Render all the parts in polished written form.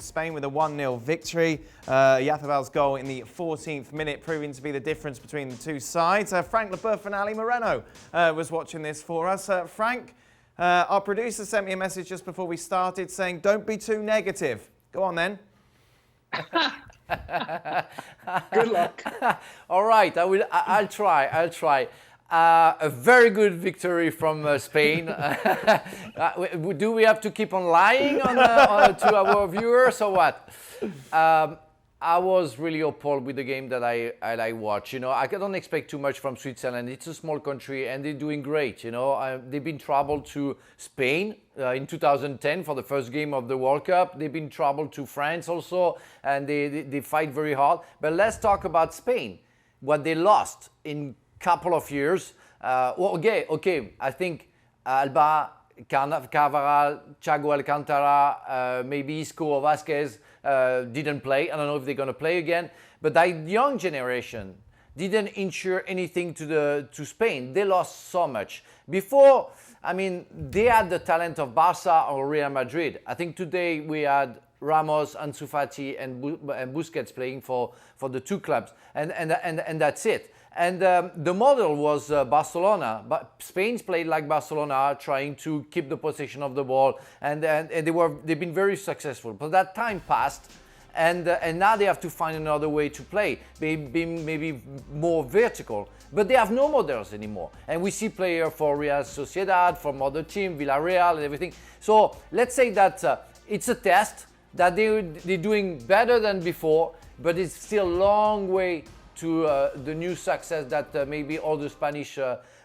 Spain with a 1-0 victory. Yazabal's goal in the 14th minute proving to be the difference between the two sides. Frank Leboeuf and Alejandro Moreno was watching this for us. Frank, our producer sent me a message just before we started saying, don't be too negative. Go on then. Good luck. All right, I'll try. A very good victory from Spain. Do we have to keep on lying to our viewers or what? I was really appalled with the game that I watched. You know, I don't expect too much from Switzerland. It's a small country and they're doing great. You know, they've been troubled to Spain in 2010 for the first game of the World Cup. They've been troubled to France also, and they fight very hard. But let's talk about Spain. What they lost in couple of years. Okay. I think Alba, Carvajal, Thiago Alcantara, maybe Isco or Vasquez didn't play. I don't know if they're going to play again. But that young generation didn't ensure anything to Spain. They lost so much. Before, I mean, they had the talent of Barca or Real Madrid. I think today we had Ramos, Ansu Fati, and Busquets playing for the two clubs, and that's it. And the model was Barcelona, but Spain's played like Barcelona, trying to keep the possession of the ball, and they've been very successful. But that time passed, and now they have to find another way to play, maybe more vertical. But they have no models anymore, and we see players for Real Sociedad, from other teams, Villarreal, and everything. So let's say that it's a test that they're doing better than before, but it's still a long way to the new success that maybe all the Spanish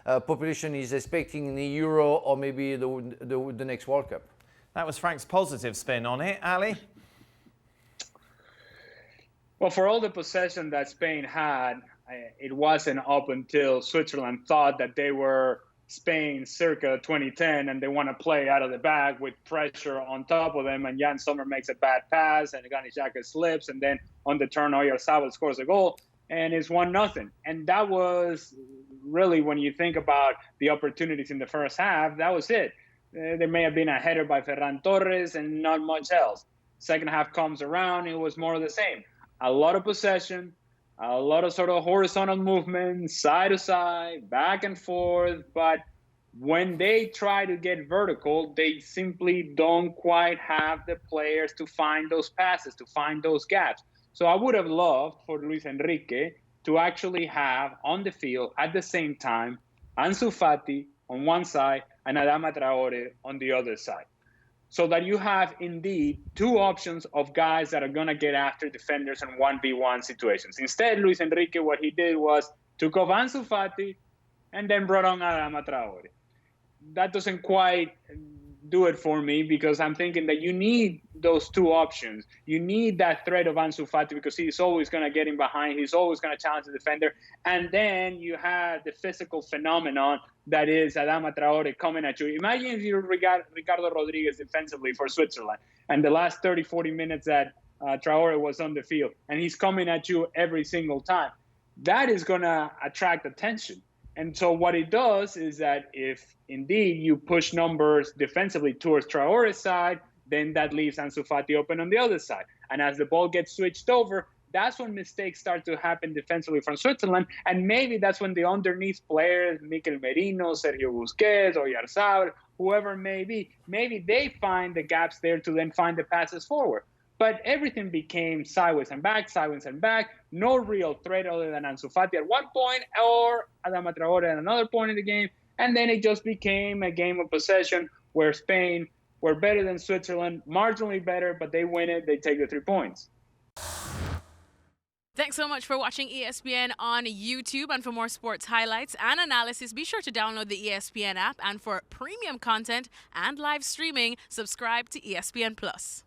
population is expecting in the Euro or maybe the next World Cup. That was Frank's positive spin on it. Ali? Well, for all the possession that Spain had, it wasn't up until Switzerland thought that they were Spain circa 2010 and they want to play out of the bag with pressure on top of them, and Jan Sommer makes a bad pass and Granit Xhaka slips, and then on the turn Oyarzabal scores a goal. And it's 1-0. And that was really, when you think about the opportunities in the first half, that was it. There may have been a header by Ferran Torres and not much else. Second half comes around, it was more of the same. A lot of possession, a lot of sort of horizontal movement, side to side, back and forth. But when they try to get vertical, they simply don't quite have the players to find those passes, to find those gaps. So I would have loved for Luis Enrique to actually have on the field at the same time Ansu Fati on one side and Adama Traore on the other side, so that you have indeed two options of guys that are going to get after defenders in 1v1 situations. Instead, Luis Enrique, what he did was took off Ansu Fati and then brought on Adama Traore. That doesn't quite do it for me, because I'm thinking that you need those two options. You need that threat of Ansu Fati, because he's always going to get in behind. He's always going to challenge the defender. And then you have the physical phenomenon that is Adama Traore coming at you. Imagine if you're Ricardo Rodriguez defensively for Switzerland, and the last 30, 40 minutes that Traore was on the field, and he's coming at you every single time. That is going to attract attention. And so what it does is that if indeed you push numbers defensively towards Traore's side, then that leaves Ansu Fati open on the other side. And as the ball gets switched over, that's when mistakes start to happen defensively from Switzerland. And maybe that's when the underneath players, Mikel Merino, Sergio Busquets, Oyarzabal, whoever may be, maybe they find the gaps there to then find the passes forward. But everything became sideways and back. No real threat other than Ansu Fati at one point, or Adama Traore at another point in the game. And then it just became a game of possession where Spain were better than Switzerland, marginally better, but they win it, they take the 3 points. Thanks so much for watching ESPN on YouTube. And for more sports highlights and analysis, be sure to download the ESPN app. And for premium content and live streaming, subscribe to ESPN Plus.